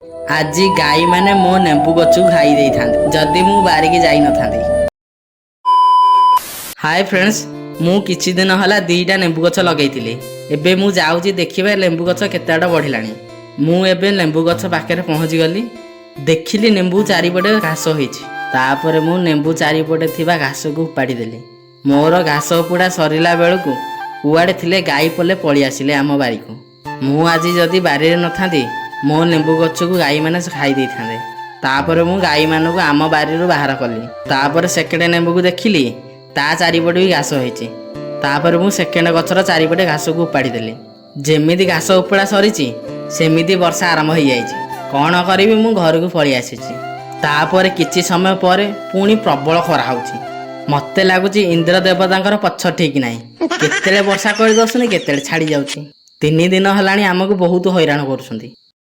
आज गाई मैंने मो नेंबू गछ खाई दे था जदि मु बारिकी जाई न था। हाय फ्रेंड्स, मु किछि दिन हला दीटा नेंबू गछ लगैतिली। एबे मु जाउची देखिबे लेंबू गछ केतेटा बढ़िलानी। मु एबे लेंबू गछ पाखे पहुँची गली। देखिली नेंबू चारिपटे घास होईछि। तापर मु नेंबू चारिपटे थिबा घास को उपाड़ी देली। मोर घास उपुड़ा सरिला बेलकु कुआड़े थिले गाई पले पळि आसिले आम बारी को। मु आज जदि बारी रे नथांती मो नेंबू गछ को गाई माने खाई दे थांदे। तापर मु गाई मानक आम बारी रो बाहर कली। तापर सेकेंड नेंबू को देखिली ता चारिपटे भी घास होईछि। तापर मु सेकेंड गछर चारिपटे घास को उपाड़ी देली। जेमिति घास उपुड़ा सरिछि सेमिति वर्षा आरंभ हो जाइछि। कौन करिबि मु घर को पळि आसिछि। तापर किछि समय पर पुणी प्रबल खरा होछि। मते लागुछि इंद्र देवतांकर पछ ठीक नाही। केतेले वर्षा कर दसुनी केतेले छाड़ी जाउछि। 3 दिन हलानी हमकु बहुत हैरान करूछंती।